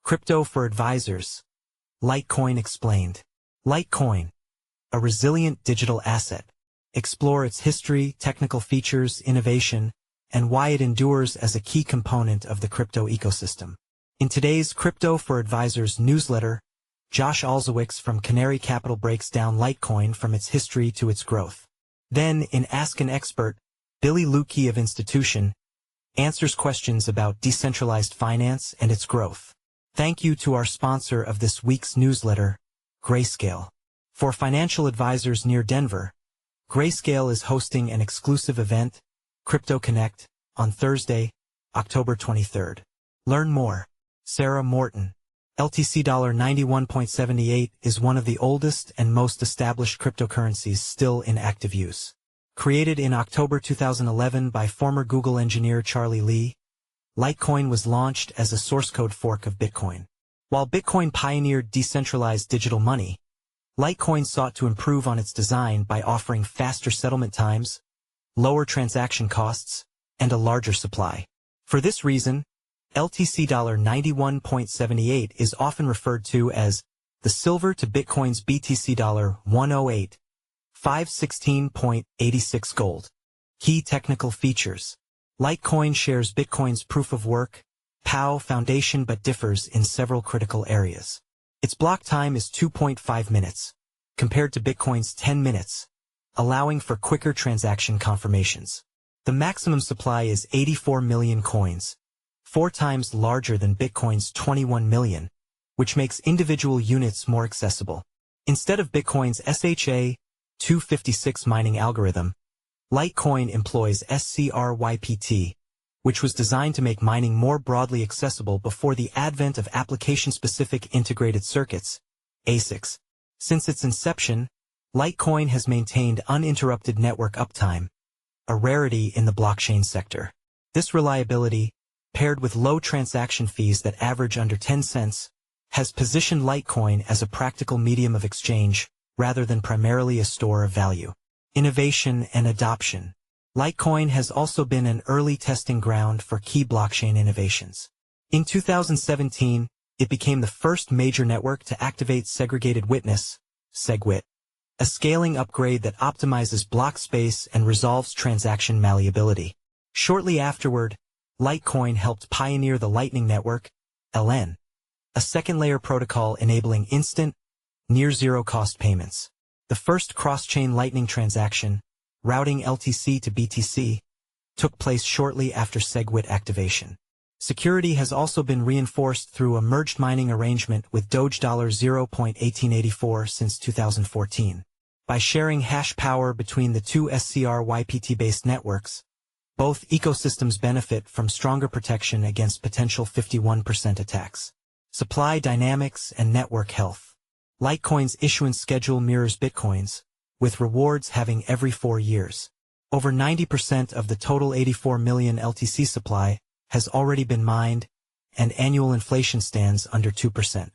Crypto for advisors. Litecoin explained. Litecoin, a resilient digital asset. Explore its history, technical features, innovation, and why it endures as a key component of the crypto ecosystem. In today's Crypto for Advisors newsletter, Josh Olszewicz from Canary Capital breaks down Litecoin from its history to its growth. Then, in Ask an Expert, Luedtke of Institution answers questions about decentralized finance and its growth. Thank you to our sponsor of this week's newsletter, Grayscale. For financial advisors near Denver, Grayscale is hosting an exclusive event, Crypto Connect, on Thursday, October 23rd. Learn more. Sarah Morton. LTC $91.78 is one of the oldest and most established cryptocurrencies still in active use. Created in October 2011 by former Google engineer Charlie Lee, Litecoin was launched as a source code fork of Bitcoin. While Bitcoin pioneered decentralized digital money, Litecoin sought to improve on its design by offering faster settlement times, lower transaction costs, and a larger supply. For this reason, LTC $91.78 is often referred to as the silver to Bitcoin's BTC $108, 516.86 gold. Key technical features. Litecoin shares Bitcoin's proof-of-work, POW foundation but differs in several critical areas. Its block time is 2.5 minutes, compared to Bitcoin's 10 minutes, allowing for quicker transaction confirmations. The maximum supply is 84 million coins, 4 times larger than Bitcoin's 21 million, which makes individual units more accessible. Instead of Bitcoin's SHA-256 mining algorithm, Litecoin employs SCRYPT, which was designed to make mining more broadly accessible before the advent of application-specific integrated circuits, ASICs. Since its inception, Litecoin has maintained uninterrupted network uptime, a rarity in the blockchain sector. This reliability, paired with low transaction fees that average under 10 cents, has positioned Litecoin as a practical medium of exchange rather than primarily a store of value. Innovation and adoption. Litecoin has also been an early testing ground for key blockchain innovations. In 2017, it became the first major network to activate segregated witness, SegWit, a scaling upgrade that optimizes block space and resolves transaction malleability. Shortly afterward, Litecoin helped pioneer the Lightning Network, LN, a second-layer protocol enabling instant, near-zero-cost payments. The first cross-chain Lightning transaction, routing LTC to BTC, took place shortly after SegWit activation. Security has also been reinforced through a merged mining arrangement with Doge $0.1884 since 2014. By sharing hash power between the two SCRYPT-based networks, both ecosystems benefit from stronger protection against potential 51% attacks. Supply dynamics and network health. Litecoin's issuance schedule mirrors Bitcoin's, with rewards having every 4 years. Over 90% of the total 84 million LTC supply has already been mined, and annual inflation stands under 2%.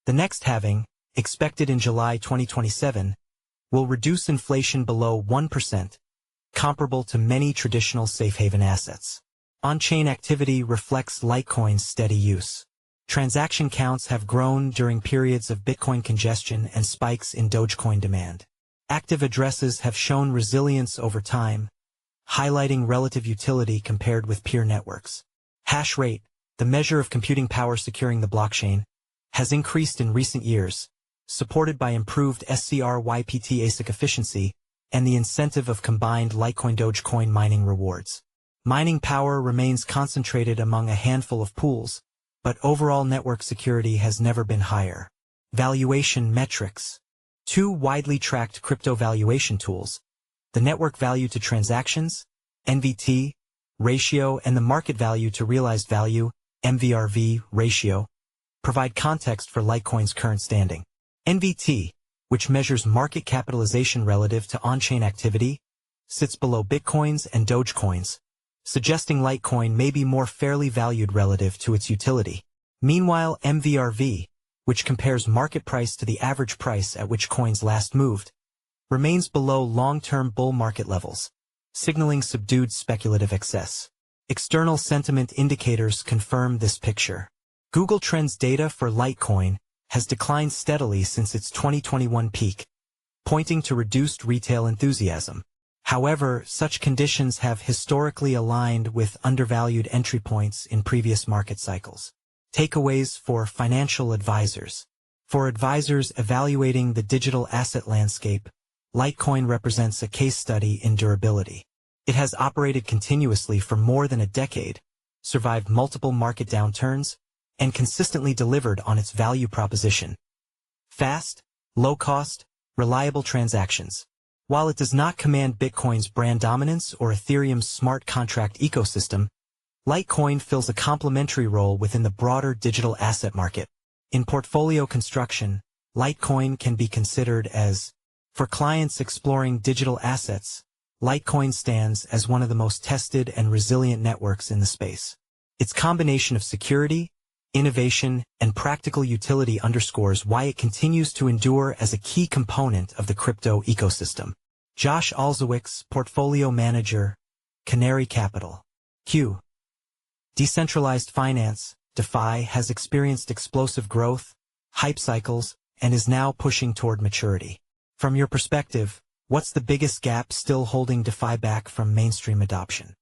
The next halving, expected in July 2027, will reduce inflation below 1%, comparable to many traditional safe haven assets. On-chain activity reflects Litecoin's steady use. Transaction counts have grown during periods of Bitcoin congestion and spikes in Dogecoin demand. Active addresses have shown resilience over time, highlighting relative utility compared with peer networks. Hash rate, the measure of computing power securing the blockchain, has increased in recent years, supported by improved SCRYPT ASIC efficiency and the incentive of combined Litecoin-Dogecoin mining rewards. Mining power remains concentrated among a handful of pools, but overall network security has never been higher. Valuation metrics. 2 widely tracked crypto valuation tools, the network value to transactions, NVT, ratio, and the market value to realized value, MVRV, ratio, provide context for Litecoin's current standing. NVT, which measures market capitalization relative to on-chain activity, sits below Bitcoin's and Dogecoin's, suggesting Litecoin may be more fairly valued relative to its utility. Meanwhile, MVRV, which compares market price to the average price at which coins last moved, remains below long-term bull market levels, signaling subdued speculative excess. External sentiment indicators confirm this picture. Google Trends data for Litecoin has declined steadily since its 2021 peak, pointing to reduced retail enthusiasm. However, such conditions have historically aligned with undervalued entry points in previous market cycles. Takeaways for financial advisors. For advisors evaluating the digital asset landscape, Litecoin represents a case study in durability. It has operated continuously for more than a decade, survived multiple market downturns, and consistently delivered on its value proposition. Fast, low-cost, reliable transactions. While it does not command Bitcoin's brand dominance or Ethereum's smart contract ecosystem, Litecoin fills a complementary role within the broader digital asset market. In portfolio construction, Litecoin can be considered as, for clients exploring digital assets, Litecoin stands as one of the most tested and resilient networks in the space. Its combination of security, innovation, and practical utility underscores why it continues to endure as a key component of the crypto ecosystem. Josh Olszewicz, Portfolio Manager, Canary Capital. Q. Decentralized finance, DeFi, has experienced explosive growth, hype cycles, and is now pushing toward maturity. From your perspective, what's the biggest gap still holding DeFi back from mainstream adoption?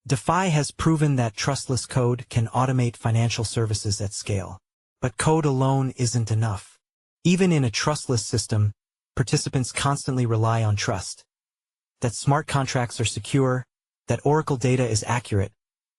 DeFi has proven that trustless code can automate financial services at scale. But code alone isn't enough. Even in a trustless system, participants constantly rely on trust. That smart contracts are secure, that Oracle data is accurate,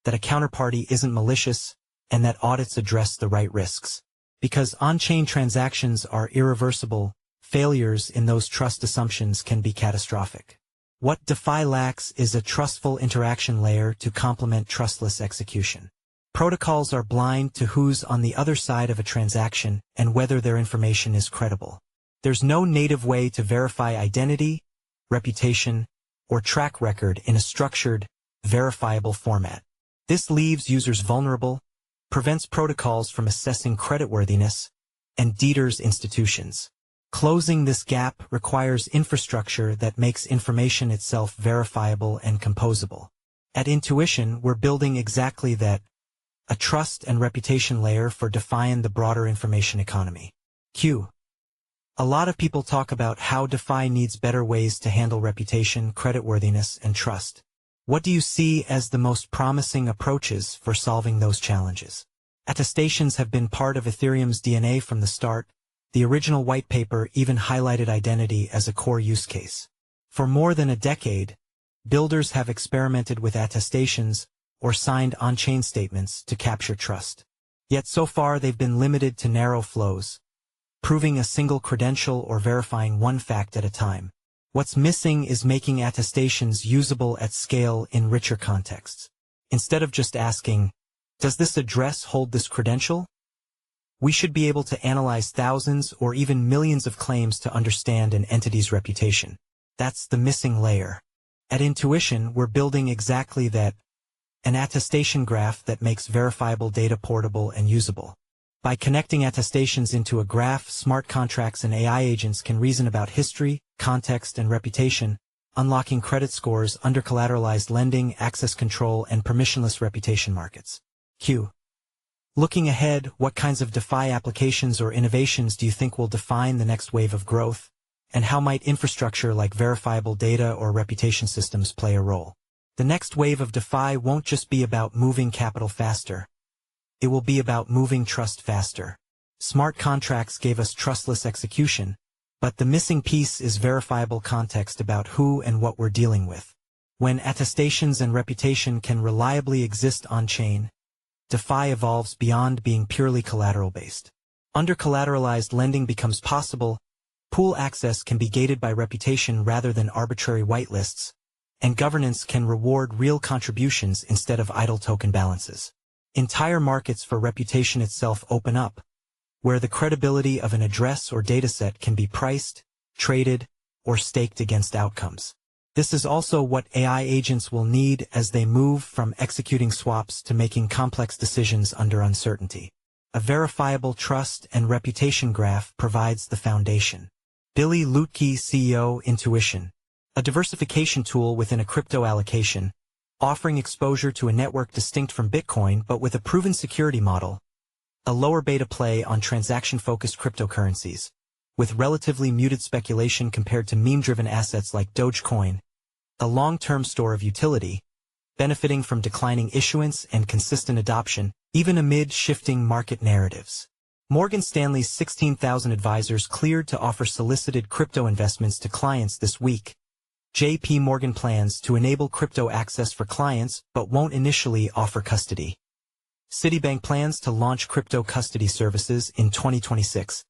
that a counterparty isn't malicious, and that audits address the right risks. Because on-chain transactions are irreversible, failures in those trust assumptions can be catastrophic. What DeFi lacks is a trustful interaction layer to complement trustless execution. Protocols are blind to who's on the other side of a transaction and whether their information is credible. There's no native way to verify identity, reputation, or track record in a structured, verifiable format. This leaves users vulnerable, prevents protocols from assessing creditworthiness, and deters institutions. Closing this gap requires infrastructure that makes information itself verifiable and composable. At Intuition, we're building exactly that, a trust and reputation layer for DeFi the broader information economy. Q. A lot of people talk about how DeFi needs better ways to handle reputation, creditworthiness, and trust. What do you see as the most promising approaches for solving those challenges? Attestations have been part of Ethereum's DNA from the start. The original white paper even highlighted identity as a core use case. For more than a decade, builders have experimented with attestations or signed on-chain statements to capture trust. Yet so far they've been limited to narrow flows, proving a single credential or verifying one fact at a time. What's missing is making attestations usable at scale in richer contexts. Instead of just asking, does this address hold this credential? We should be able to analyze thousands or even millions of claims to understand an entity's reputation. That's the missing layer. At Intuition, we're building exactly that, an attestation graph that makes verifiable data portable and usable. By connecting attestations into a graph, smart contracts and AI agents can reason about history, context, and reputation, unlocking credit scores, under-collateralized lending, access control, and permissionless reputation markets. Q. Looking ahead, what kinds of DeFi applications or innovations do you think will define the next wave of growth, and how might infrastructure like verifiable data or reputation systems play a role? The next wave of DeFi won't just be about moving capital faster. It will be about moving trust faster. Smart contracts gave us trustless execution, but the missing piece is verifiable context about who and what we're dealing with. When attestations and reputation can reliably exist on-chain, DeFi evolves beyond being purely collateral-based. Under-collateralized lending becomes possible, pool access can be gated by reputation rather than arbitrary whitelists, and governance can reward real contributions instead of idle token balances. Entire markets for reputation itself open up, where the credibility of an address or dataset can be priced, traded, or staked against outcomes. This is also what AI agents will need as they move from executing swaps to making complex decisions under uncertainty. A verifiable trust and reputation graph provides the foundation. Billy Luedtke, CEO, Intuition. A diversification tool within a crypto allocation, offering exposure to a network distinct from Bitcoin but with a proven security model. A lower beta play on transaction-focused cryptocurrencies, with relatively muted speculation compared to meme-driven assets like Dogecoin. A long-term store of utility, benefiting from declining issuance and consistent adoption, even amid shifting market narratives. Morgan Stanley's 16,000 advisors cleared to offer solicited crypto investments to clients this week. JP Morgan plans to enable crypto access for clients but won't initially offer custody. Citibank plans to launch crypto custody services in 2026.